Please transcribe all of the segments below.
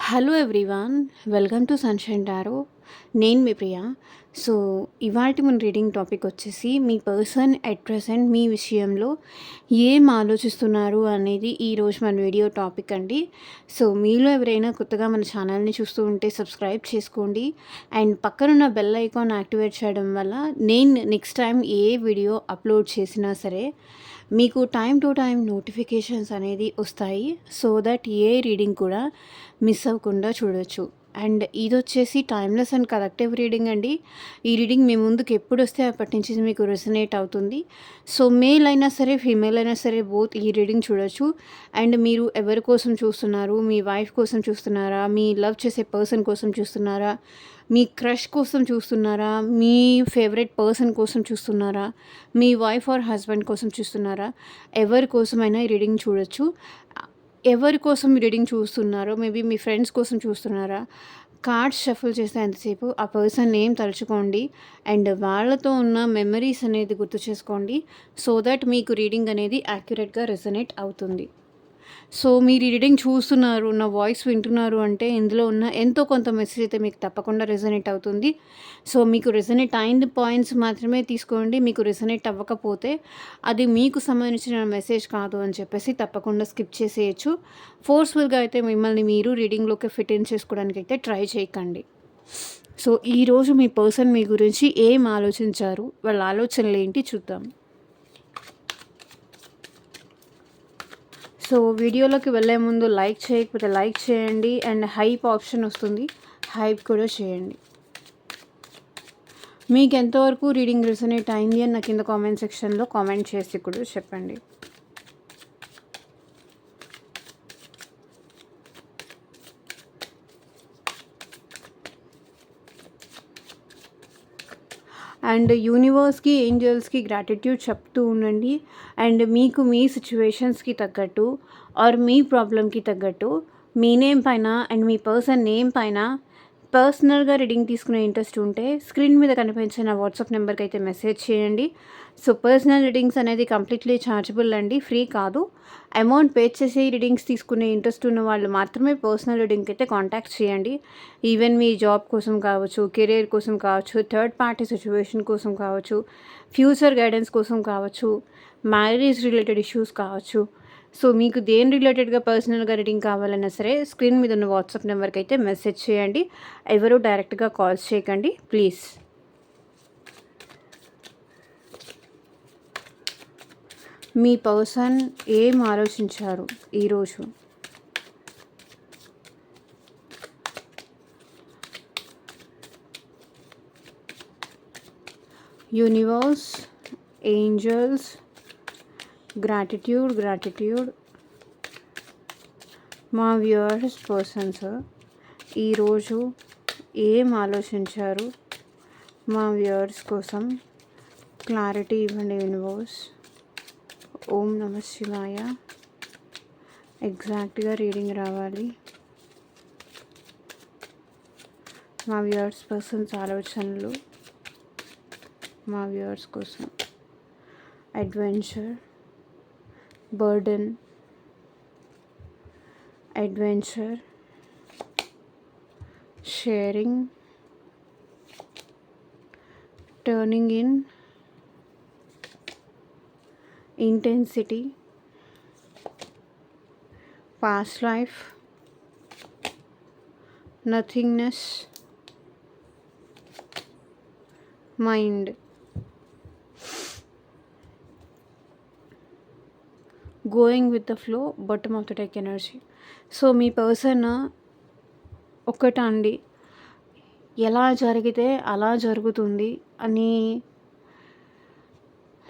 Hello everyone, welcome to sunshine tarot. నేను మీ ప్రియ. So, ఇవాల్టి మన రీడింగ్ టాపిక్ వచ్చేసి మీ పర్సన్ ఎట్ ప్రెజెంట్ మీ విషయంలో ఏం ఆలోచిస్తున్నారు అనేది ఈరోజు మన వీడియో టాపిక్ అండి. సో, మీలో ఎవరైనా కొత్తగా మన ఛానల్ని చూస్తూ ఉంటే సబ్స్క్రైబ్ చేసుకోండి అండ్ పక్కనున్న బెల్ ఐకాన్ యాక్టివేట్ చేయడం వల్ల నేను నెక్స్ట్ టైం ఏ వీడియో అప్లోడ్ చేసినా సరే మీకు టైం టు టైం నోటిఫికేషన్స్ అనేది వస్తాయి. సో దట్ ఏ రీడింగ్ కూడా మిస్ అవ్వకుండా చూడొచ్చు. అండ్ ఇదొచ్చేసి టైమ్‌లెస్ అండ్ కలెక్టివ్ రీడింగ్ అండి. ఈ రీడింగ్ మీ ముందుకు ఎప్పుడొస్తే అప్పటి నుంచి మీకు రెసొనేట్ అవుతుంది. సో, మేల్ అయినా సరే, ఫీమేల్ అయినా సరే బోత్ ఈ రీడింగ్ చూడొచ్చు. అండ్ మీరు ఎవరి కోసం చూస్తున్నారు? మీ వైఫ్ కోసం చూస్తున్నారా? మీ లవ్ చేసే పర్సన్ కోసం చూస్తున్నారా? మీ క్రష్ కోసం చూస్తున్నారా? మీ ఫేవరెట్ పర్సన్ కోసం చూస్తున్నారా? మీ వైఫ్ ఆర్ హస్బెండ్ కోసం చూస్తున్నారా? ఎవరి కోసమైనా ఈ రీడింగ్ చూడొచ్చు. ఎవరి కోసం ఈ రీడింగ్ చూస్తున్నారో, మేబీ మీ ఫ్రెండ్స్ కోసం చూస్తున్నారా? కార్డ్స్ షఫుల్ చేస్తే ఎంతసేపు ఆ పర్సన్ నేమ్ తలుచుకోండి అండ్ వాళ్ళతో ఉన్న మెమరీస్ అనేది గుర్తు చేసుకోండి. సో దట్ మీకు రీడింగ్ అనేది యాక్యురేట్‌గా రెసొనేట్ అవుతుంది. సో, మీరు ఈ రీడింగ్ చూస్తున్నారు, నా వాయిస్ వింటున్నారు అంటే ఇందులో ఉన్న ఎంతో కొంత మెసేజ్ అయితే మీకు తప్పకుండా రెసొనేట్ అవుతుంది. సో, మీకు రెసొనేట్ అయిన పాయింట్స్ మాత్రమే తీసుకోండి. మీకు రెసొనేట్ అవ్వకపోతే అది మీకు సంబంధించిన మెసేజ్ కాదు అని చెప్పేసి తప్పకుండా స్కిప్ చేసేయచ్చు. ఫోర్స్‌ఫుల్‌గా అయితే మిమ్మల్ని మీరు రీడింగ్‌లోకి ఫిట్ ఇన్ చేసుకోవడానికి అయితే ట్రై చేయకండి. సో, ఈరోజు మీ పర్సన్ మీ గురించి ఏం ఆలోచించారు? వాళ్ళ ఆలోచనలేంటి చూద్దాం. సో, వీడియోలోకి వెళ్ళే ముందు లైక్ చేయకపోతే లైక్ చేయండి అండ్ హైప్ ఆప్షన్ వస్తుంది. హైప్ కూడా చేయండి. మీకు ఎంతవరకు రీడింగ్ రెసొనేట్ అయింది అని నా కింద కామెంట్ సెక్షన్‌లో కామెంట్ చేసి కూడా చెప్పండి. అండ్ యూనివర్స్‌కి, ఏంజెల్స్‌కి గ్రాటిట్యూడ్ చెప్తూ ఉండండి. అండ్ మీకు మీ సిట్యుయేషన్స్‌కి తగ్గట్టు ఆర్ మీ ప్రాబ్లమ్‌కి తగ్గట్టు మీ నేమ్ పైన అండ్ మీ పర్సన్ నేమ్ పైన పర్సనల్‌గా రీడింగ్ తీసుకునే ఇంట్రెస్ట్ ఉంటే స్క్రీన్ మీద కనిపించే నా వాట్సాప్ నెంబర్‌కి అయితే మెసేజ్ చేయండి. సో, పర్సనల్ రీడింగ్స్ అనేది కంప్లీట్లీ ఛార్జబుల్ అండి, ఫ్రీ కాదు. అమౌంట్ పే చేసి రీడింగ్స్ తీసుకునే ఇంట్రెస్ట్ ఉన్న వాళ్ళు మాత్రమే పర్సనల్ రీడింగ్కి అయితే కాంటాక్ట్ చేయండి. ఈవెన్ మీ జాబ్ కోసం కావచ్చు, కెరియర్ కోసం కావచ్చు, థర్డ్ పార్టీ సిచ్యువేషన్ కోసం కావచ్చు, ఫ్యూచర్ గైడెన్స్ కోసం కావచ్చు, మ్యారేజ్ రిలేటెడ్ ఇష్యూస్ కావచ్చు. సో, మీకు దేని రిలేటెడ్‌గా పర్సనల్‌గా రీడింగ్ కావాలన్నా సరే స్క్రీన్ మీద ఉన్న వాట్సాప్ నెంబర్కి అయితే మెసేజ్ చేయండి. ఎవరు డైరెక్ట్‌గా కాల్స్ చేయకండి ప్లీజ్. మీ పర్సన్ ఏం ఆలోచించారు ఈరోజు? Universe, angels, gratitude. మా వ్యూవర్స్ పర్సన్స్ ఈరోజు ఏం ఆలోచించారు? మా వ్యూవర్స్ కోసం క్లారిటీ ఇవ్వండి యూనివర్స్. ఓం నమః శివాయ. ఎగ్జాక్ట్గా రీడింగ్ రావాలి. మా వ్యూవర్స్ పర్సన్స్ ఆలోచనలు మా వ్యూవర్స్ కోసం. Adventure, burden, adventure, sharing, turning in, intensity, past life, nothingness, mind. Going with the flow, bottom of the deck energy. So, మీ పర్సన్ ఒక్కటండి, ఎలా జరిగితే అలా జరుగుతుంది అని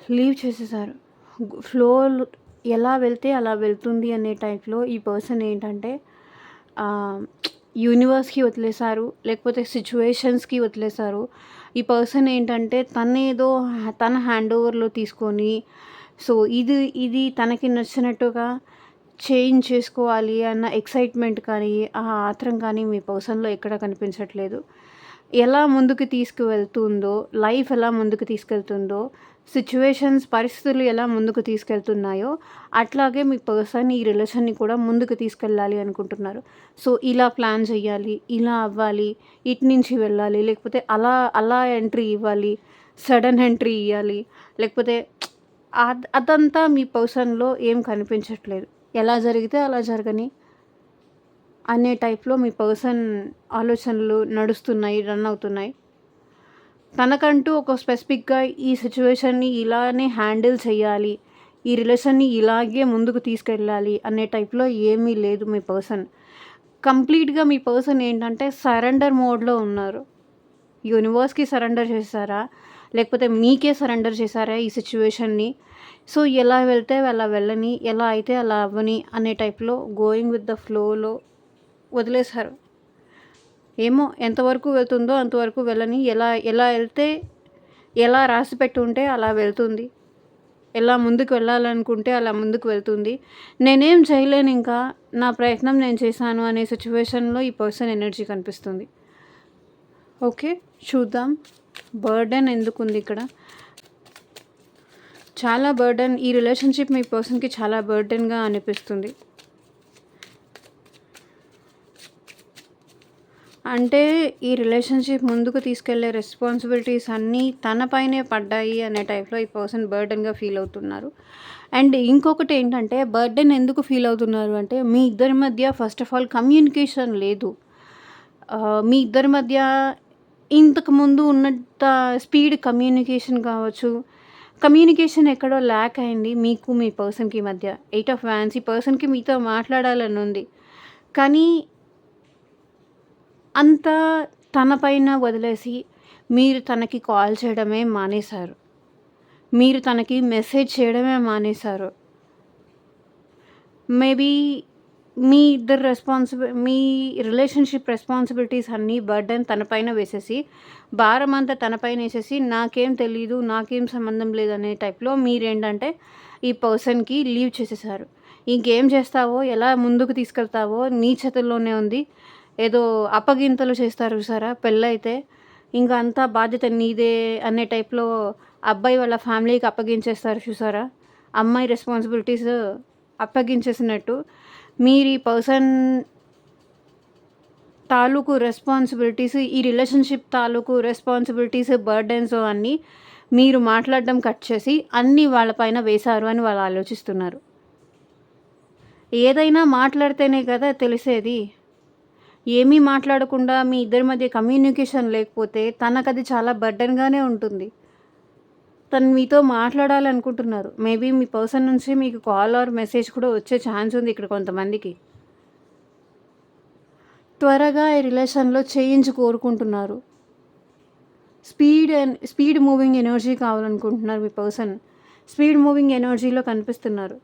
లీవ్ చేసేసారు. ఫ్లో ఎలా వెళ్తే అలా వెళ్తుంది అనే టైప్లో ఈ పర్సన్ ఏంటంటే యూనివర్స్‌కి వదిలేశారు, లేకపోతే సిచ్యువేషన్స్‌కి వదిలేశారు. ఈ పర్సన్ ఏంటంటే తన హ్యాండ్ ఓవర్‌లో తీసుకొని సో, ఇది తనకి నచ్చినట్టుగా చేంజ్ చేసుకోవాలి అన్న ఎక్సైట్‌మెంట్ కానీ, ఆ ఆత్రం కానీ మీ పర్సన్‌లో ఎక్కడ కనిపించట్లేదు. ఎలా ముందుకు తీసుకువెళ్తుందో, లైఫ్ ఎలా ముందుకు తీసుకెళ్తుందో, సిట్యుయేషన్స్, పరిస్థితులు ఎలా ముందుకు తీసుకెళ్తున్నాయో, అట్లాగే మీ పర్సన్ ఈ రిలేషన్‌ని కూడా ముందుకు తీసుకెళ్ళాలి అనుకుంటున్నారు. సో, ఇలా ప్లాన్ చేయాలి, ఇలా అవ్వాలి, ఇటు నుంచి వెళ్ళాలి, లేకపోతే అలా అలా ఎంట్రీ ఇవ్వాలి, సడన్ ఎంట్రీ ఇయ్యాలి, లేకపోతే అదంతా మీ పర్సన్‌లో ఏం కనిపించట్లేదు. ఎలా జరిగితే అలా జరగని అనే టైప్‌లో మీ పర్సన్ ఆలోచనలు నడుస్తున్నాయి, రన్ అవుతున్నాయి. తనకంటూ ఒక స్పెసిఫిక్‌గా ఈ సిట్యుయేషన్‌ని ఇలానే హ్యాండిల్ చేయాలి, ఈ రిలేషన్‌ని ఇలాగే ముందుకు తీసుకెళ్ళాలి అనే టైప్‌లో ఏమీ లేదు మీ పర్సన్. కంప్లీట్‌గా మీ పర్సన్ ఏంటంటే సరెండర్ మోడ్‌లో ఉన్నారు. యూనివర్స్‌కి సరెండర్ చేశారా? లేకపోతే మీకే సరెండర్ చేశారా ఈ సిట్యుయేషన్‌ని? సో, ఎలా వెళ్తే అలా వెళ్ళని, ఎలా అయితే అలా అవ్వని అనే టైప్‌లో గోయింగ్ విత్ ద ఫ్లోలో వదిలేశారు. ఏమో ఎంతవరకు వెళ్తుందో అంతవరకు వెళ్ళని, ఎలా ఎలా ఎళ్తే ఎలా రాసిపెట్టి ఉంటే అలా వెళ్తుంది. ఎలా ముందుకు వెళ్ళాలనుకుంటే అలా ముందుకు వెళ్తుంది. నేనేం చేయలేనింకా, నా ప్రయత్నం నేను చేశాను అనే సిట్యుయేషన్‌లో ఈ పర్సన్ ఎనర్జీ కనిపిస్తుంది. ఓకే. చూద్దాం. బర్డెన్ ఎందుకుందిక్కడ? చాలా బర్డెన్, ఈ రిలేషన్‌షిప్ మీ పర్సన్‌కి చాలా బర్డెన్‌గా అనిపిస్తుంది. అంటే ఈ రిలేషన్‌షిప్ ముందుకు తీసుకెళ్ళే రెస్పాన్సిబిలిటీస్ అన్నీ తన పైనే పడ్డాయి అనే టైప్‌లో ఈ పర్సన్ బర్డెన్‌గా ఫీల్ అవుతున్నారు. అండ్ ఇంకొకటి ఏంటంటే, బర్డెన్ ఎందుకు ఫీల్ అవుతున్నారు అంటే, మీ ఇద్దరి మధ్య ఫస్ట్ ఆఫ్ ఆల్ కమ్యూనికేషన్ లేదు. మీ ఇద్దరి మధ్య ఇంతకుముందు ఉన్నంత స్పీడ్ కమ్యూనికేషన్ కావచ్చు, కమ్యూనికేషన్ ఎక్కడో ల్యాక్ అయింది మీకు మీ పర్సన్‌కి మధ్య. 8 ఆఫ్ వాండ్స్, ఈ పర్సన్‌కి మీతో మాట్లాడాలని ఉంది. కానీ అంతా తన పైన వదిలేసి మీరు తనకి కాల్ చేయడమే మానేశారు. మీరు తనకి మెసేజ్ చేయడమే మానేశారు. మేబీ మీ రిలేషన్‌షిప్ రెస్పాన్సిబిలిటీస్ అన్నీ బర్డెన్ తన పైన వేసేసి, భారమంతా తన పైనేసేసి నాకేం తెలీదు, నాకేం సంబంధం లేదనే టైప్‌లో మీరేంటంటే ఈ పర్సన్‌కి లీవ్ చేసేసారు. ఇంకేం చేస్తావో, ఎలా ముందుకు తీసుకెళ్తావో నీ చేతుల్లోనే ఉంది. ఏదో అప్పగింతలు చేస్తారు చూసారా పెళ్ళైతే, ఇంక అంతా బాధ్యత నీదే అనే టైప్‌లో అబ్బాయి వాళ్ళ ఫ్యామిలీకి అప్పగించేస్తారు చూసారా? అమ్మాయి రెస్పాన్సిబిలిటీస్ అప్పగించేసినట్టు, మీరు ఈ పర్సన్ తాలూకు రెస్పాన్సిబిలిటీస్, ఈ రిలేషన్‌షిప్ తాలూకు రెస్పాన్సిబిలిటీస్, బర్డెన్స్ అన్నీ మీరు మాట్లాడడం కట్ చేసి అన్నీ వాళ్ళ పైన వేశారు అని వాళ్ళు ఆలోచిస్తున్నారు. ఏదైనా మాట్లాడితేనే కదా తెలిసేది. ఏమీ మాట్లాడకుండా మీ ఇద్దరి మధ్య కమ్యూనికేషన్ లేకపోతే తనకది చాలా బర్డెన్‌గానే ఉంటుంది. తను మీతో మాట్లాడాలనుకుంటున్నారు. మేబీ మీ పర్సన్ నుంచి మీకు కాల్ ఆర్ మెసేజ్ కూడా వచ్చే ఛాన్స్ ఉంది ఇక్కడ కొంతమందికి. త్వరగా ఈ రిలేషన్‌లో చేంజ్ కోరుకుంటున్నారు. స్పీడ్ మూవింగ్ ఎనర్జీ కావాలనుకుంటున్నారు మీ పర్సన్. స్పీడ్ మూవింగ్ ఎనర్జీలో కనిపిస్తున్నారు.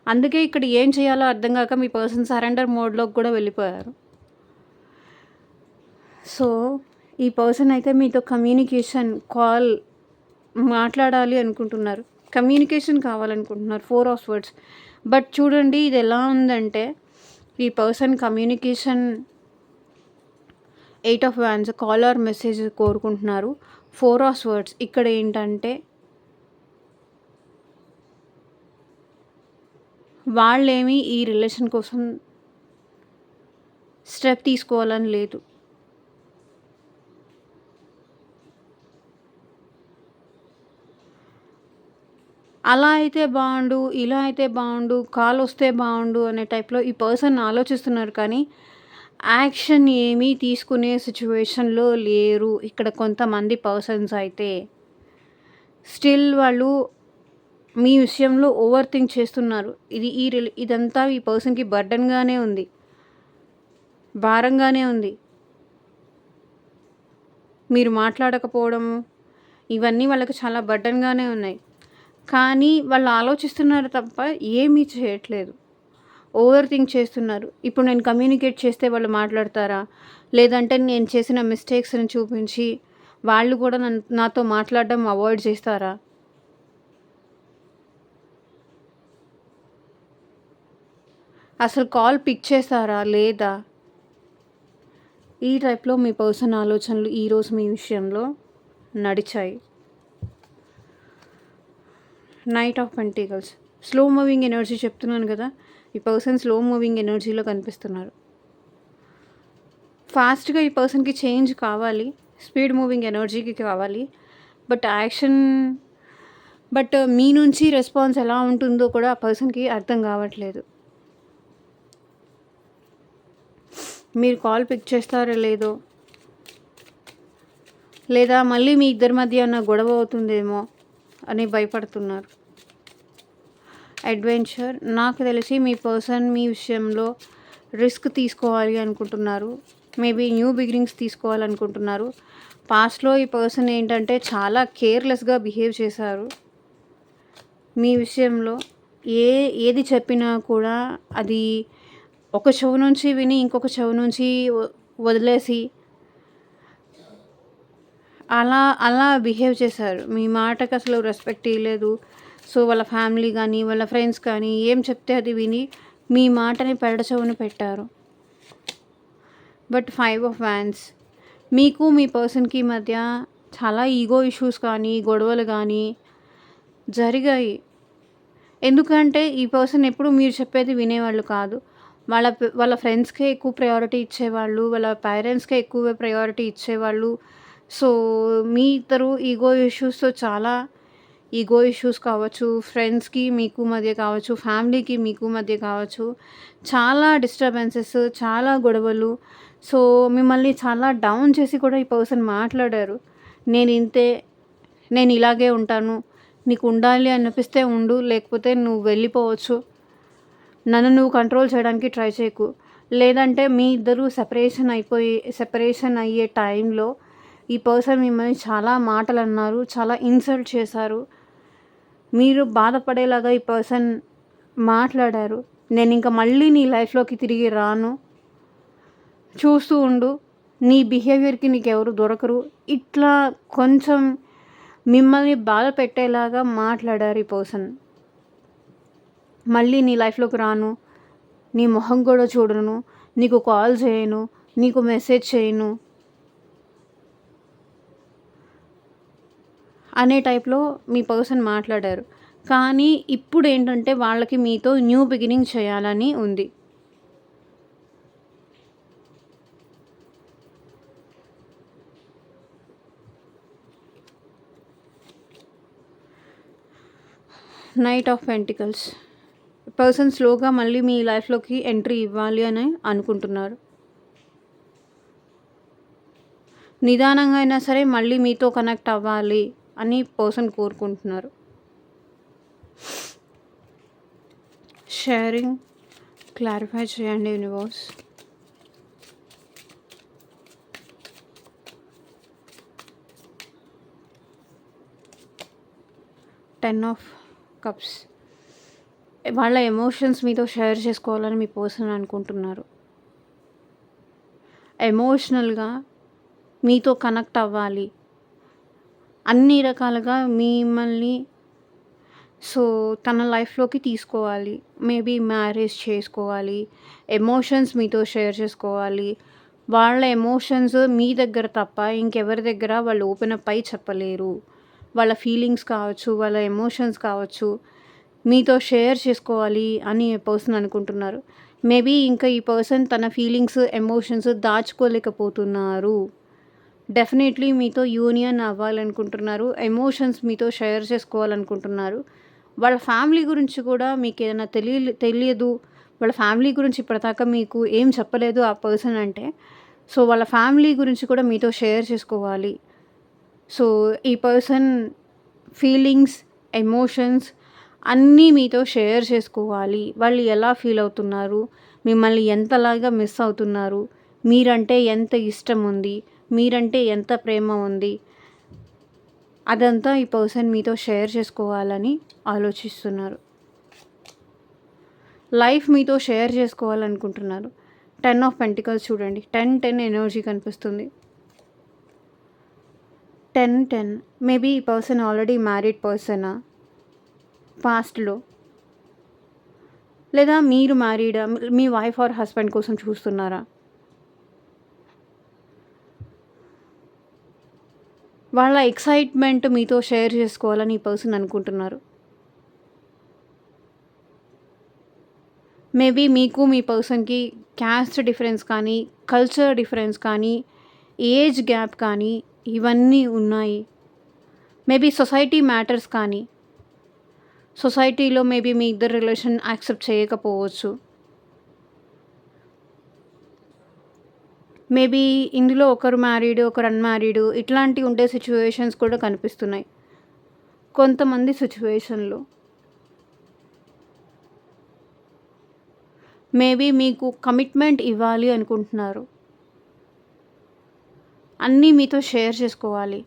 అందుకే ఇక్కడ ఏం చేయాలో అర్థం కాక మీ పర్సన్ సరెండర్ మోడ్‌లోకి కూడా వెళ్ళిపోయారు. సో, ఈ పర్సన్ అయితే మీతో కమ్యూనికేషన్, కాల్ మాట్లాడాలి అనుకుంటున్నారు. కమ్యూనికేషన్ కావాలనుకుంటున్నారు. 4 ఆఫ్ స్వర్డ్స్. బట్ చూడండి ఇది ఎలా ఉందంటే, ఈ person communication 8 of wands, call or message కోరుకుంటున్నారు. 4 ఆఫ్ స్వర్డ్స్ ఇక్కడ ఏంటంటే, వాళ్ళేమి ఈ రిలేషన్ కోసం స్టెప్ తీసుకోవాలని లేదు. అలా అయితే బావుండు, ఇలా అయితే బావుండు, కాలొస్తే బావుండు అనే టైప్‌లో ఈ పర్సన్ ఆలోచిస్తున్నారు కానీ, యాక్షన్ ఏమీ తీసుకునే సిట్యుయేషన్‌లో లేరు. ఇక్కడ కొంతమంది పర్సన్స్ అయితే. స్టిల్ వాళ్ళు మీ విషయంలో ఓవర్ థింక్ చేస్తున్నారు. ఇదంతా ఈ పర్సన్‌కి బర్డెన్‌గానే ఉంది. భారంగానే ఉంది. మీరు మాట్లాడకపోవడము, ఇవన్నీ వాళ్ళకి చాలా బర్డెన్‌గానే ఉన్నాయి. కానీ వాళ్ళు ఆలోచిస్తున్నారు తప్ప ఏమీ చేయట్లేదు. ఓవర్ థింక్ చేస్తున్నారు. ఇప్పుడు నేను కమ్యూనికేట్ చేస్తే వాళ్ళు మాట్లాడతారా? లేదంటే నేను చేసిన మిస్టేక్స్‌ని చూపించి వాళ్ళు కూడా నాతో మాట్లాడడం అవాయిడ్ చేస్తారా? అసలు కాల్ పిక్ చేస్తారా లేదా? ఈ టైప్‌లో మీ పర్సన్ ఆలోచనలు ఈరోజు మీ విషయంలో నడిచాయి. Knight of pentacles slow moving energy చెప్తున్నాను కదా! ఈ పర్సన్ స్లో మూవింగ్ ఎనర్జీలో కనిపిస్తున్నారు. ఫాస్ట్‌గా ఈ పర్సన్‌కి చేంజ్ కావాలి. స్పీడ్ మూవింగ్ ఎనర్జీకి కావాలి. బట్ మీ నుంచి రెస్పాన్స్ ఎలా ఉంటుందో కూడా ఆ పర్సన్‌కి అర్థం కావట్లేదు. మీరు కాల్ పిక్ చేస్తారో లేదో, లేదా మళ్ళీ మీ ఇద్దరి మధ్య ఏమన్నా గొడవ అవుతుందేమో అని భయపడుతున్నారు. అడ్వెంచర్ నాకు తెలిసి మీ పర్సన్ మీ విషయంలో రిస్క్ తీసుకోవాలి అనుకుంటున్నారు. మేబీ న్యూ బిగినింగ్స్ తీసుకోవాలనుకుంటున్నారు. పాస్ట్‌లో ఈ పర్సన్ ఏంటంటే చాలా కేర్‌లెస్‌గా బిహేవ్ చేశారు. మీ విషయంలో ఏది చెప్పినా కూడా అది ఒక చెవి నుంచి విని ఇంకొక చెవి నుంచి వదిలేసి అలా బిహేవ్ చేశారు. మీ మాటకి అసలు రెస్పెక్ట్ ఇయ్యలేదు. సో వాళ్ళ ఫ్యామిలీ కానీ వాళ్ళ ఫ్రెండ్స్ కానీ ఏం చెప్తే అది విని మీ మాటని పెడ చెవున పెట్టారు. బట్ 5 ఆఫ్ వ్యాండ్స్ మీకు మీ పర్సన్‌కి మధ్య చాలా ఈగో ఇష్యూస్ కానీ గొడవలు కానీ జరిగాయి. ఎందుకంటే ఈ పర్సన్ ఎప్పుడు మీరు చెప్పేది వినేవాళ్ళు కాదు. వాళ్ళ ఫ్రెండ్స్‌కే ఎక్కువ ప్రయారిటీ ఇచ్చేవాళ్ళు. వాళ్ళ పేరెంట్స్‌కే ఎక్కువ ప్రయారిటీ ఇచ్చేవాళ్ళు. సో మీ ఇద్దరు ఈగో ఇష్యూస్ కావచ్చు, ఫ్రెండ్స్‌కి మీకు మధ్య కావచ్చు, ఫ్యామిలీకి మీకు మధ్య కావచ్చు, చాలా డిస్టర్బెన్సెస్, చాలా గొడవలు. సో మిమ్మల్ని చాలా డౌన్ చేసి కూడా ఈ పర్సన్ మాట్లాడారు. నేను ఇలాగే ఉంటాను. నీకు ఉండాలి అనిపిస్తే ఉండు, లేకపోతే నువ్వు వెళ్ళిపోవచ్చు. నన్ను నువ్వు కంట్రోల్ చేయడానికి ట్రై చేయకు. లేదంటే మీ ఇద్దరు సెపరేషన్ అయ్యే టైంలో ఈ పర్సన్ మిమ్మల్ని చాలా మాటలు అన్నారు, చాలా ఇన్సల్ట్ చేశారు. మీరు బాధపడేలాగా ఈ పర్సన్ మాట్లాడారు. నేను ఇంకా మళ్ళీ నీ లైఫ్‌లోకి తిరిగి రాను. చూస్తూ ఉండు. నీ బిహేవియర్‌కి నీకెవరు దొరకరు. ఇట్లా కొంచెం మిమ్మల్ని బాధ పెట్టేలాగా మాట్లాడారు ఈ పర్సన్. మళ్ళీ నీ లైఫ్‌లోకి రాను. నీ మొహం కూడా చూడను. నీకు కాల్ చేయను. నీకు మెసేజ్ చేయను. అనే టైప్‌లో మీ పర్సన్ మాట్లాడారు. కానీ ఇప్పుడేంటంటే వాళ్ళకి మీతో న్యూ బిగినింగ్ చేయాలని ఉంది. నైట్ ఆఫ్ పెంటికల్స్ పర్సన్ స్లోగా మళ్ళీ మీ లైఫ్‌లోకి ఎంట్రీ ఇవ్వాలి అని అనుకుంటున్నారు. నిదానంగా అయినా సరే మళ్ళీ మీతో కనెక్ట్ అవ్వాలి అని పర్సన్ కోరుకుంటున్నారు. షేరింగ్ క్లారిఫై చేయండి యూనివర్స్. టెన్ ఆఫ్ కప్స్ వాళ్ళ ఎమోషన్స్ మీతో షేర్ చేసుకోవాలని మీ పర్సన్ అనుకుంటున్నారు. ఎమోషనల్గా మీతో కనెక్ట్ అవ్వాలి, అన్ని రకాలుగా మిమ్మల్ని తన లైఫ్‌లోకి తీసుకోవాలి. మేబీ మ్యారేజ్ చేసుకోవాలి, ఎమోషన్స్ మీతో షేర్ చేసుకోవాలి. వాళ్ళ ఎమోషన్స్ మీ దగ్గర తప్ప ఇంకెవరి దగ్గర వాళ్ళు ఓపెన్ అప్ అయ్యి చెప్పలేరు. వాళ్ళ ఫీలింగ్స్ కావచ్చు, వాళ్ళ ఎమోషన్స్ కావచ్చు, మీతో షేర్ చేసుకోవాలి అని పర్సన్ అనుకుంటున్నారు. మేబీ ఇంకా ఈ పర్సన్ తన ఫీలింగ్స్, ఎమోషన్స్ దాచుకోలేకపోతున్నారు. డెఫినెట్లీ మీతో యూనియన్ అవ్వాలనుకుంటున్నారు. ఎమోషన్స్ మీతో షేర్ చేసుకోవాలనుకుంటున్నారు. వాళ్ళ ఫ్యామిలీ గురించి కూడా మీకు ఏదైనా తెలియదు, వాళ్ళ ఫ్యామిలీ గురించి ఇప్పటిదాకా మీకు ఏం చెప్పలేదు ఆ పర్సన్ అంటే, వాళ్ళ ఫ్యామిలీ గురించి కూడా మీతో షేర్ చేసుకోవాలి. ఈ పర్సన్ ఫీలింగ్స్, ఎమోషన్స్ అన్నీ మీతో షేర్ చేసుకోవాలి. వాళ్ళు ఎలా ఫీల్ అవుతున్నారు, మిమ్మల్ని ఎంతలాగా మిస్ అవుతున్నారు, మీరంటే ఎంత ఇష్టం ఉంది, మీరంటే ఎంత ప్రేమ ఉంది, అదంతా ఈ పర్సన్ మీతో షేర్ చేసుకోవాలని ఆలోచిస్తున్నారు. లైఫ్ మీతో షేర్ చేసుకోవాలనుకుంటున్నారు. 10 ఆఫ్ పెంటికల్స్ చూడండి. 10 ఎనర్జీ కనిపిస్తుంది. 10 మేబీ ఈ పర్సన్ ఆల్రెడీ మ్యారీడ్ పర్సనా పాస్ట్‌లో? లేదా మీరు మ్యారీడా? మీ వైఫ్ ఆర్ హస్బెండ్ కోసం చూస్తున్నారా? వాళ్ళ ఎక్సైట్‌మెంట్ మీతో షేర్ చేసుకోవాలని ఈ పర్సన్ అనుకుంటున్నారు. మేబీ మీకు మీ పర్సన్‌కి క్యాస్ట్ డిఫరెన్స్ కానీ, కల్చర్ డిఫరెన్స్ కానీ, ఏజ్ గ్యాప్ కానీ ఇవన్నీ ఉన్నాయి. మేబీ సొసైటీ మ్యాటర్స్ కానీ, సొసైటీలో మేబీ మీ ఇద్దరి రిలేషన్ యాక్సెప్ట్ చేయకపోవచ్చు. మేబీ ఇందులో ఒకరు మ్యారీడ్, ఒకరు అన్‌మ్యారీడ్ ఇట్లాంటివి ఉండే సిట్యుయేషన్స్ కూడా కనిపిస్తున్నాయి కొంతమంది సిట్యుయేషన్‌లో. మేబీ మీకు కమిట్మెంట్ ఇవ్వాలి అనుకుంటున్నారు. అన్నీ మీతో షేర్ చేసుకోవాలి.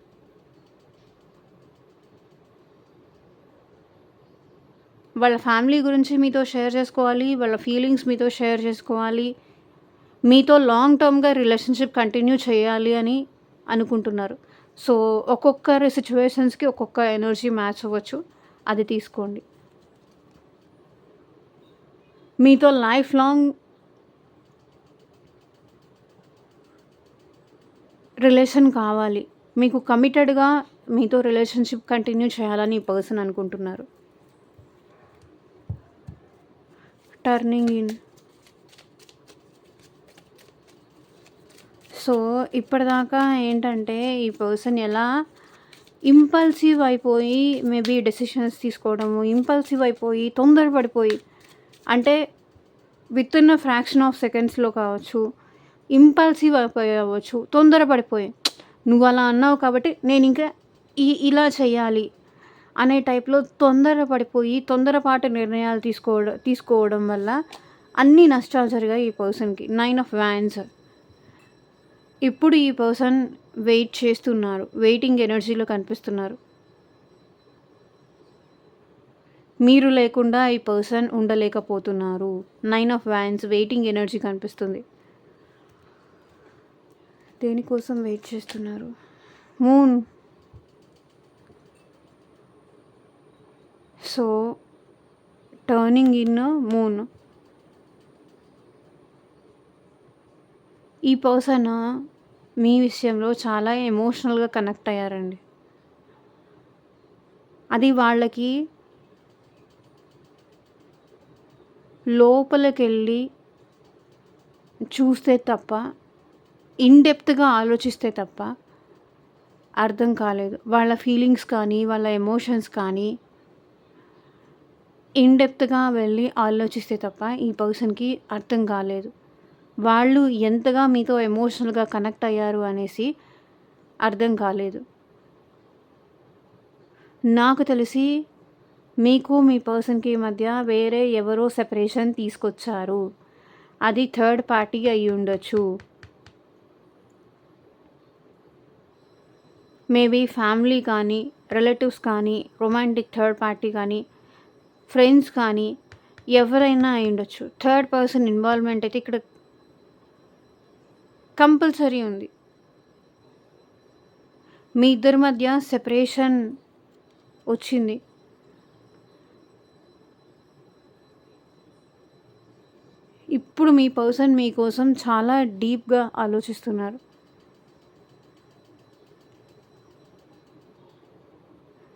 వాళ్ళ ఫ్యామిలీ గురించి మీతో షేర్ చేసుకోవాలి. వాళ్ళ ఫీలింగ్స్ మీతో షేర్ చేసుకోవాలి. మీతో లాంగ్ టర్మ్‌గా రిలేషన్‌షిప్ కంటిన్యూ చేయాలి అని అనుకుంటున్నారు. సో, ఒక్కొక్కరి సిట్యుయేషన్స్‌కి ఒక్కొక్క ఎనర్జీ మ్యాచ్ అవ్వచ్చు. అది తీసుకోండి. మీతో లైఫ్ లాంగ్ రిలేషన్ కావాలి. మీకు కమిటెడ్‌గా మీతో రిలేషన్‌షిప్ కంటిన్యూ చేయాలని ఈ పర్సన్ అనుకుంటున్నారు. Turning in. సో, ఇప్పటిదాకా ఏంటంటే ఈ పర్సన్ ఎలా ఇంపల్సివ్ అయిపోయి మేబీ డెసిషన్స్ తీసుకోవడము, ఇంపల్సివ్ అయిపోయి తొందరపడిపోయి అంటే వితిన్ అ ఫ్రాక్షన్ ఆఫ్ సెకండ్స్‌లో కావచ్చు, ఇంపల్సివ్ అయిపోయి అవ్వచ్చు, తొందరపడిపోయి నువ్వు అలా అన్నావు కాబట్టి నేను ఇంకా ఇలా చేయాలి అనే టైప్‌లో తొందరపడిపోయి తొందరపాటు నిర్ణయాలు తీసుకోవడం వల్ల అన్ని నష్టాలు జరిగాయి ఈ పర్సన్‌కి. 9 ఆఫ్ వ్యాండ్స్. ఇప్పుడు ఈ పర్సన్ వెయిట్ చేస్తున్నారు. వెయిటింగ్ ఎనర్జీలో కనిపిస్తున్నారు. మీరు లేకుండా ఈ పర్సన్ ఉండలేకపోతున్నారు. 9 ఆఫ్ వ్యాండ్స్ వెయిటింగ్ ఎనర్జీ కనిపిస్తుంది. దేనికోసం వెయిట్ చేస్తున్నారు? Moon. So, turning in moon. ఈ పర్సన్ మీ విషయంలో చాలా ఎమోషనల్‌గా కనెక్ట్ అయ్యారండి. అది వాళ్ళకి లోపలికెళ్ళి చూస్తే తప్ప, ఇన్ డెప్త్‌గా ఆలోచిస్తే తప్ప అర్థం కాలేదు. వాళ్ళ ఫీలింగ్స్ కానీ, వాళ్ళ ఎమోషన్స్ కానీ ఇన్ డెప్త్‌గా వెళ్ళి ఆలోచిస్తే తప్ప ఈ పర్సన్‌కి అర్థం కాలేదు. వాళ్ళు ఎంతగా మీతో ఎమోషనల్‌గా కనెక్ట్ అయ్యారు అనేసి అర్థం కాలేదు. నాకు తెలిసి మీకు మీ పర్సన్‌కి మధ్య వేరే ఎవరో సెపరేషన్ తీసుకొచ్చారు. అది థర్డ్ పార్టీ అయ్యుండొచ్చు. మేబీ ఫ్యామిలీ కానీ, రిలేటివ్స్ కానీ, రొమాంటిక్ థర్డ్ పార్టీ కానీ, ఫ్రెండ్స్ కానీ ఎవరైనా అయ్యుండొచ్చు. థర్డ్ పర్సన్ ఇన్వాల్వ్‌మెంట్ అయితే ఇక్కడ కంపల్సరీ ఉంది. మీ ఇద్దరి మధ్య సెపరేషన్ వచ్చింది. ఇప్పుడు మీ పర్సన్ మీకోసం చాలా డీప్‌గా ఆలోచిస్తున్నారు.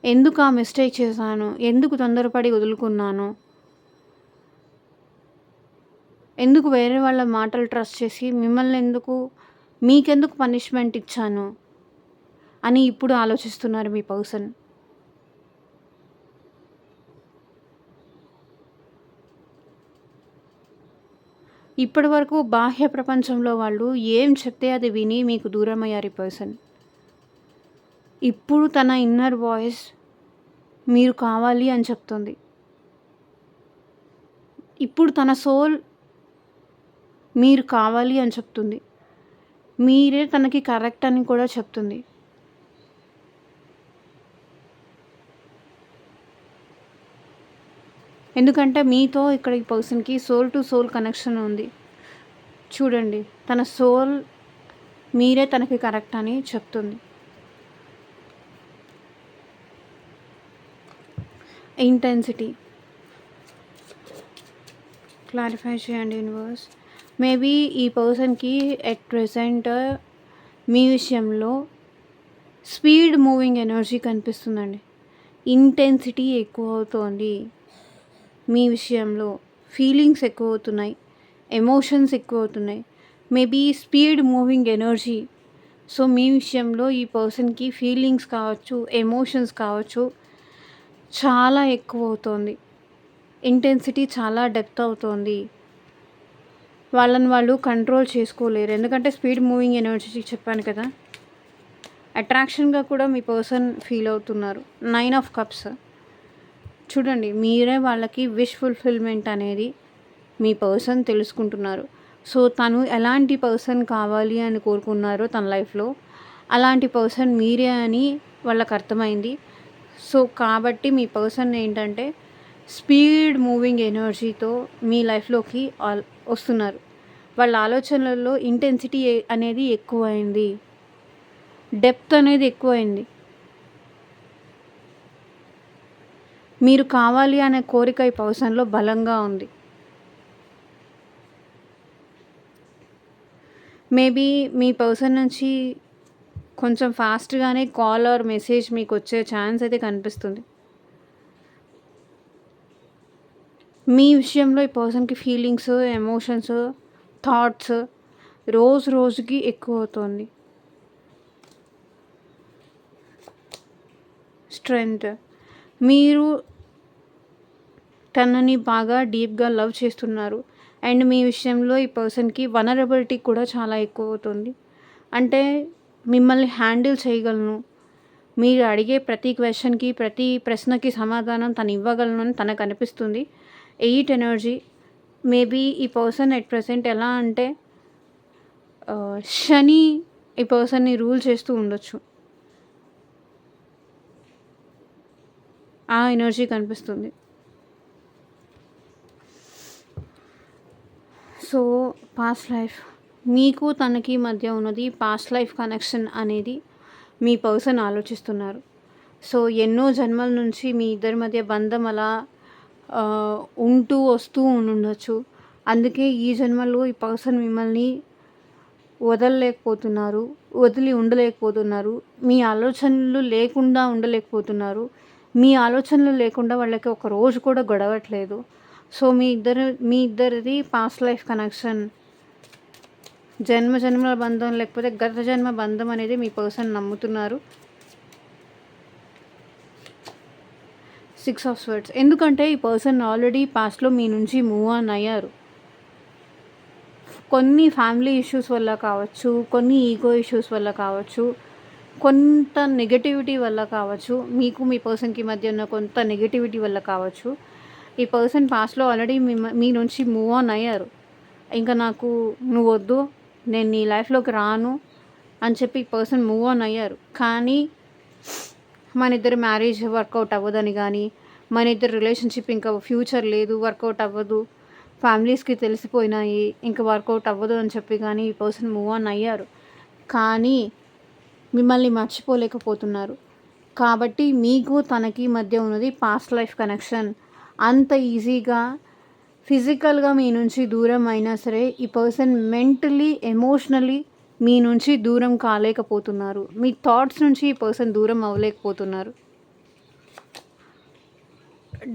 ఎందుకు ఆ మిస్టేక్ చేశాను? ఎందుకు తొందరపడి వదులుకున్నాను? ఎందుకు వేరే వాళ్ళ మాటలు ట్రస్ట్ చేసి మీకెందుకు పనిష్మెంట్ ఇచ్చాను అని ఇప్పుడు ఆలోచిస్తున్నారు మీ పర్సన్. ఇప్పటివరకు బాహ్య ప్రపంచంలో వాళ్ళు ఏం చెప్తే అది విని మీకు దూరమయ్యారు ఈ పర్సన్. ఇప్పుడు తన ఇన్నర్ వాయిస్ మీరు కావాలి అని చెప్తుంది. ఇప్పుడు తన సోల్ మీరు కావాలి అని చెప్తుంది. మీరే తనకి కరెక్ట్ అని కూడా చెప్తుంది. ఎందుకంటే మీతో ఇక్కడ ఈ పర్సన్‌కి సోల్ టు సోల్ కనెక్షన్ ఉంది. చూడండి, తన సోల్ మీరే తనకి కరెక్ట్ అని చెప్తుంది. ఇంటెన్సిటీ. క్లారిఫై చేయండి యూనివర్స్. మేబీ ఈ పర్సన్‌కి ఎట్ ప్రెజెంట్ మీ విషయంలో స్పీడ్ మూవింగ్ ఎనర్జీ కనిపిస్తుందండి. ఇంటెన్సిటీ ఎక్కువవుతోంది మీ విషయంలో. ఫీలింగ్స్ ఎక్కువవుతున్నాయి. ఎమోషన్స్ ఎక్కువవుతున్నాయి. Maybe speed moving energy. So, మీ విషయంలో ఈ పర్సన్‌కి ఫీలింగ్స్ కావచ్చు, ఎమోషన్స్ కావచ్చు, చాలా ఎక్కువవుతోంది. ఇంటెన్సిటీ చాలా డెప్త్ అవుతోంది. వాళ్ళని వాళ్ళు కంట్రోల్ చేసుకోలేరు. ఎందుకంటే స్పీడ్ మూవింగ్ ఎనర్జీ చెప్పాను కదా! అట్రాక్షన్‌గా కూడా మీ పర్సన్ ఫీల్ అవుతున్నారు. 9 ఆఫ్ కప్స్. చూడండి, మీరే వాళ్ళకి విష్ ఫుల్‌ఫిల్‌మెంట్ అనేది మీ పర్సన్ తెలుసుకుంటున్నారు. సో, తను ఎలాంటి పర్సన్ కావాలి అని కోరుకున్నారో తన లైఫ్‌లో, అలాంటి పర్సన్ మీరే అని వాళ్ళకి అర్థమైంది. సో, కాబట్టి మీ పర్సన్ ఏంటంటే స్పీడ్ మూవింగ్ ఎనర్జీతో మీ లైఫ్‌లోకి వస్తున్నారు. వాళ్ళ ఆలోచనలలో ఇంటెన్సిటీ అనేది ఎక్కువైంది. డెప్త్ అనేది ఎక్కువైంది. మీరు కావాలి అనే కోరిక ఈ పర్సన్‌లో బలంగా ఉంది. మేబీ మీ పర్సన్ నుంచి కొంచెం ఫాస్ట్‌గానే కాల్ ఆర్ మెసేజ్ మీకొచ్చే ఛాన్స్ అయితే కనిపిస్తుంది. మీ విషయంలో ఈ పర్సన్‌కి ఫీలింగ్స్, ఎమోషన్స్, థాట్స్ రోజు రోజుకి ఎక్కువవుతోంది. స్ట్రెంగ్త్. మీరు తనని బాగా డీప్‌గా లవ్ చేస్తున్నారు. అండ్ మీ విషయంలో ఈ పర్సన్‌కి వల్నరబిలిటీ కూడా చాలా ఎక్కువవుతుంది. అంటే మిమ్మల్ని హ్యాండిల్ చేయగలను. మీరు అడిగే ప్రతి క్వెషన్‌కి, ప్రతి ప్రశ్నకి సమాధానం తను ఇవ్వగలను అని తనకు అనిపిస్తుంది. 8 ఎనర్జీ. మేబీ ఈ పర్సన్ ఎట్ ప్రెజెంట్ ఎలా అంటే శని ఈ పర్సన్‌ని రూల్ చేస్తూ ఉండొచ్చు. ఆ ఎనర్జీ కనిపిస్తుంది. So, past life. మీకు తనకి మధ్య ఉన్నది పాస్ట్ లైఫ్ కనెక్షన్ అనేది మీ పర్సన్ ఆలోచిస్తున్నారు. సో, ఎన్నో జన్మల నుంచి మీ ఇద్దరి మధ్య బంధం అలా ఉంటూ వస్తూ ఉండుండొచ్చు. అందుకే ఈ జన్మలో ఈ పర్సన్ మిమ్మల్ని వదలలేకపోతున్నారు. వదిలి ఉండలేకపోతున్నారు. మీ ఆలోచనలు లేకుండా ఉండలేకపోతున్నారు. మీ ఆలోచనలు లేకుండా వాళ్ళకి ఒక రోజు కూడా గడవట్లేదు. సో, మీ ఇద్దరిది పాస్ట్ లైఫ్ కనెక్షన్. జన్మ జన్మల బంధం లేకపోతే గత జన్మ బంధం అనేది మీ పర్సన్ నమ్ముతున్నారు. 6 ఆఫ్ స్వర్డ్స్. ఎందుకంటే ఈ పర్సన్ ఆల్రెడీ పాస్ట్‌లో మీ నుంచి మూవ్ ఆన్ అయ్యారు. కొన్ని ఫ్యామిలీ ఇష్యూస్ వల్ల కావచ్చు, కొన్ని ఈగో ఇష్యూస్ వల్ల కావచ్చు, కొంత నెగటివిటీ వల్ల కావచ్చు, మీకు మీ పర్సన్‌కి మధ్య ఉన్న కొంత నెగటివిటీ వల్ల కావచ్చు, ఈ పర్సన్ పాస్ట్‌లో ఆల్రెడీ మీ నుంచి మూవ్ ఆన్ అయ్యారు. ఇంకా నాకు నువ్వొద్దు, నేను నీ లైఫ్‌లోకి రాను అని చెప్పి ఈ పర్సన్ మూవ్ ఆన్ అయ్యారు. కానీ మన ఇద్దరి మ్యారేజ్ వర్కౌట్ అవ్వదని కానీ, మన ఇద్దరి రిలేషన్షిప్ ఇంకా ఫ్యూచర్ లేదు, వర్కౌట్ అవ్వదు, ఫ్యామిలీస్‌కి తెలిసిపోయినాయి, ఇంకా వర్కౌట్ అవ్వదు అని చెప్పి కానీ ఈ పర్సన్ మూవ్ ఆన్ అయ్యారు. కానీ మిమ్మల్ని మర్చిపోలేకపోతున్నారు. కాబట్టి మీకు తనకి మధ్య ఉన్నది పాస్ట్ లైఫ్ కనెక్షన్. అంత ఈజీగా ఫిజికల్‌గా మీ నుంచి దూరం అయినా సరే ఈ పర్సన్ మెంటలీ, ఎమోషనల్లీ మీ నుంచి దూరం కాలేకపోతున్నారు. మీ థాట్స్ నుంచి ఈ పర్సన్ దూరం అవ్వలేకపోతున్నారు.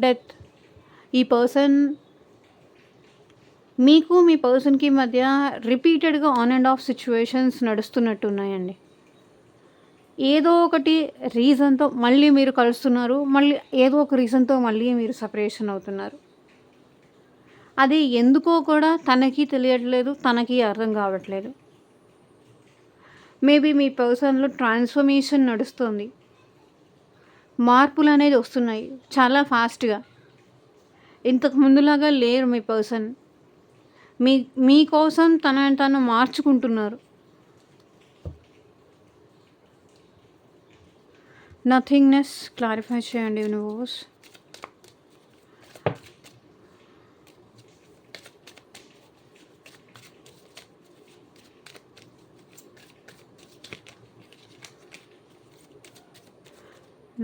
డెత్. ఈ పర్సన్ మీకు మీ పర్సన్‌కి మధ్య రిపీటెడ్‌గా ఆన్ అండ్ ఆఫ్ సిచ్యువేషన్స్ నడుస్తున్నట్టున్నాయండి. ఏదో ఒకటి రీజన్‌తో మళ్ళీ మీరు కలుస్తున్నారు. మళ్ళీ ఏదో ఒక రీజన్‌తో మళ్ళీ మీరు సెపరేషన్ అవుతున్నారు. అది ఎందుకో కూడా తనకి తెలియట్లేదు. తనకి అర్థం కావట్లేదు. మేబీ మీ పర్సన్‌లో ట్రాన్స్‌ఫర్మేషన్ నడుస్తుంది. మార్పులనేది వస్తున్నాయి చాలా ఫాస్ట్‌గా. ఇంతకు ముందులాగా లేరు మీ పర్సన్. మీకోసం తనని తను మార్చుకుంటున్నారు. నథింగ్‌నెస్. క్లారిఫై చేయండి యూనివర్స్.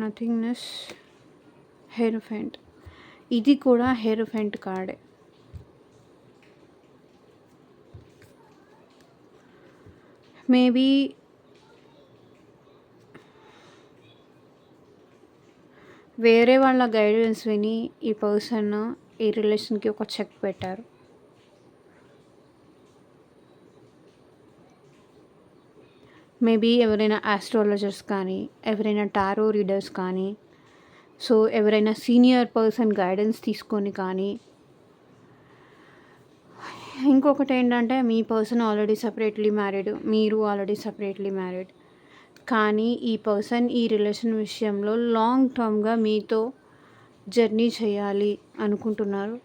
నథింగ్‌నెస్. హెరోఫెంట్. ఇది కూడా హెరోఫెంట్ కార్డే. మేబీ వేరే వాళ్ళ గైడెన్స్ విని ఈ పర్సన్ ఈ రిలేషన్కి ఒక చెక్ పెట్టారు. మేబీ ఎవరైనా ఆస్ట్రాలజర్స్ కానీ, ఎవరైనా టారో రీడర్స్ కానీ, సో ఎవరైనా సీనియర్ పర్సన్ గైడెన్స్ తీసుకొని కానీ, ఇంకొకటి ఏంటంటే మీ పర్సన్ ఆల్రెడీ సపరేట్లీ మ్యారీడ్, మీరు ఆల్రెడీ సపరేట్లీ మ్యారీడ్. కానీ ఈ పర్సన్ ఈ రిలేషన్ విషయంలో లాంగ్ టర్మ్గా మీతో జర్నీ చేయాలి అనుకుంటున్నారు.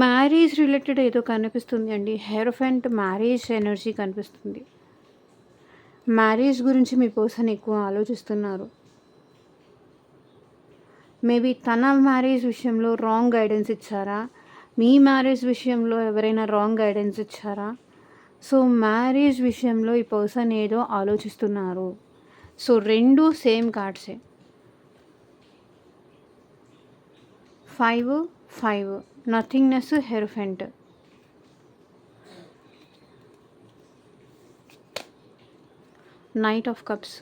మ్యారేజ్ రిలేటెడ్ ఏదో కనిపిస్తుంది అండి. హెరోఫెంట్ మ్యారేజ్ ఎనర్జీ కనిపిస్తుంది. మ్యారేజ్ గురించి మీ పర్సన్ ఎక్కువ ఆలోచిస్తున్నారు. మేబీ తన మ్యారేజ్ విషయంలో రాంగ్ గైడెన్స్ ఇచ్చారా, మీ మ్యారేజ్ విషయంలో ఎవరైనా రాంగ్ గైడెన్స్ ఇచ్చారా? సో మ్యారేజ్ విషయంలో ఈ పర్సన్ ఏదో ఆలోచిస్తున్నారు. సో రెండు సేమ్ కార్డ్సే. 5 nothingness, hierophant. Knight of cups.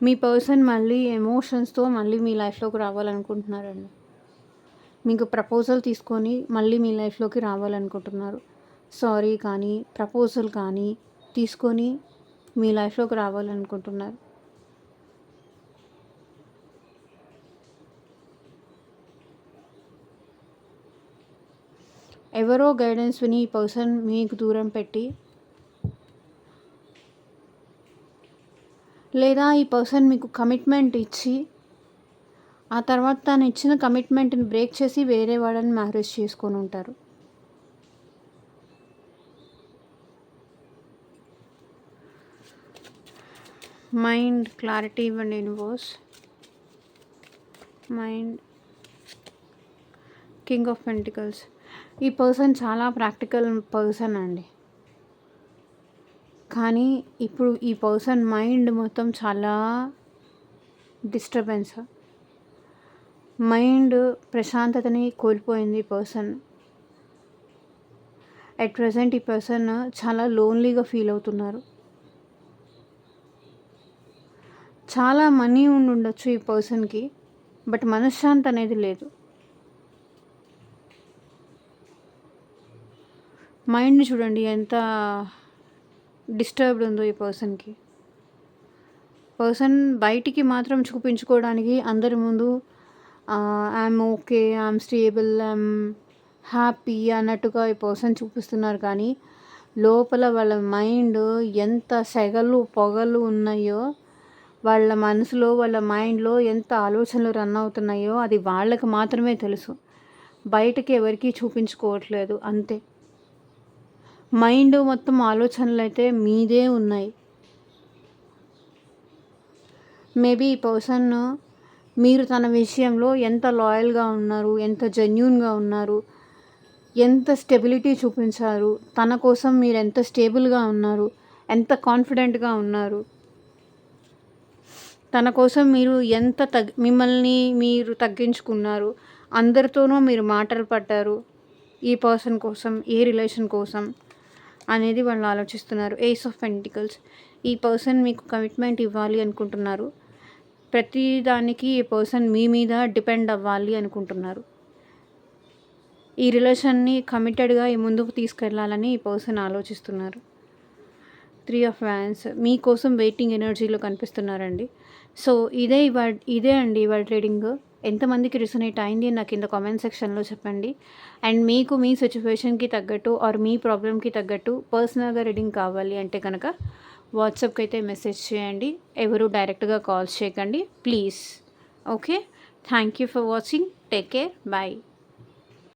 మీ పర్సన్ మళ్ళీ ఎమోషన్స్తో మళ్ళీ మీ లైఫ్లోకి రావాలనుకుంటున్నారండి. మీకు ప్రపోజల్ తీసుకొని మళ్ళీ మీ లైఫ్లోకి రావాలనుకుంటున్నారు. సారీ కానీ ప్రపోజల్ కానీ తీసుకొని మీ లైఫ్లోకి రావాలనుకుంటున్నారు. ఎవరో గైడెన్స్ విని ఈ పర్సన్ మీకు దూరం పెట్టి, లేదా ఈ పర్సన్ మీకు కమిట్మెంట్ ఇచ్చి ఆ తర్వాత తను ఇచ్చిన కమిట్మెంట్ని బ్రేక్ చేసి వేరే వాళ్ళని మ్యారేజ్ చేసుకొని ఉంటారు. మైండ్ క్లారిటీ ఇవ్వండి universe. Mind, king of pentacles. ఈ పర్సన్ చాలా ప్రాక్టికల్ పర్సన్ అండి. కానీ ఇప్పుడు ఈ పర్సన్ మైండ్ మొత్తం చాలా డిస్టర్బెన్స్, మైండ్ ప్రశాంతతని కోల్పోయింది ఈ పర్సన్. అట్ ప్రజెంట్ ఈ పర్సన్ చాలా లోన్లీగా ఫీల్ అవుతున్నారు. చాలా మనీ ఉండొచ్చు ఈ పర్సన్కి, బట్ మనశ్శాంతి అనేది లేదు. మైండ్ చూడండి ఎంత డిస్టర్బ్డ్ ఉందో ఈ పర్సన్కి. పర్సన్ బయటికి మాత్రం చూపించుకోవడానికి అందరి ముందు I'm okay, I'm stable, I'm happy అన్నట్టుగా ఈ పర్సన్ చూపిస్తున్నారు. కానీ లోపల వాళ్ళ మైండ్ ఎంత సెగలు పొగలు ఉన్నాయో, వాళ్ళ మనసులో వాళ్ళ మైండ్లో ఎంత ఆలోచనలు రన్ అవుతున్నాయో అది వాళ్ళకి మాత్రమే తెలుసు. బయటకి ఎవరికీ చూపించుకోవట్లేదు అంతే. మైండ్ మొత్తం ఆలోచనలు అయితే మీదే ఉన్నాయి. మేబీ ఈ పర్సన్ మీరు తన విషయంలో ఎంత లాయల్గా ఉన్నారు, ఎంత జెన్యూన్గా ఉన్నారు, ఎంత స్టెబిలిటీ చూపించారు, తన కోసం మీరు ఎంత స్టేబుల్గా ఉన్నారు, ఎంత కాన్ఫిడెంట్గా ఉన్నారు, తన కోసం మీరు ఎంత మిమ్మల్ని మీరు తగ్గించుకున్నారు, అందరితోనూ మీరు మాటలు పడ్డారు ఈ పర్సన్ కోసం, ఏ రిలేషన్ కోసం అనేది వాళ్ళు ఆలోచిస్తున్నారు. Ace of pentacles. ఈ పర్సన్ మీకు కమిట్మెంట్ ఇవ్వాలి అనుకుంటున్నారు. ప్రతి దానికి ఈ పర్సన్ మీ మీద డిపెండ్ అవ్వాలి అనుకుంటున్నారు. ఈ రిలేషన్ని కమిటెడ్గా ముందుకు తీసుకెళ్లాలని ఈ పర్సన్ ఆలోచిస్తున్నారు. 3 ఆఫ్ వ్యాన్స్. మీకోసం వెయిటింగ్ ఎనర్జీలో కనిపిస్తున్నారండి. సో ఇదే అండి ఇవాళ ట్రేడింగ్. ఎంతమందికి రిసనేట్ అయింది నాకు కింద కామెంట్ సెక్షన్లో చెప్పండి. అండ్ మీకు మీ సిచ్యువేషన్కి తగ్గట్టు ఆర్ మీ ప్రాబ్లమ్కి తగ్గట్టు పర్సనల్గా రీడింగ్ కావాలి అంటే కనుక వాట్సాప్కి అయితే మెసేజ్ చేయండి. ఎవరు డైరెక్ట్గా కాల్స్ చేయకండి please. Okay, thank you for watching. Take care. Bye.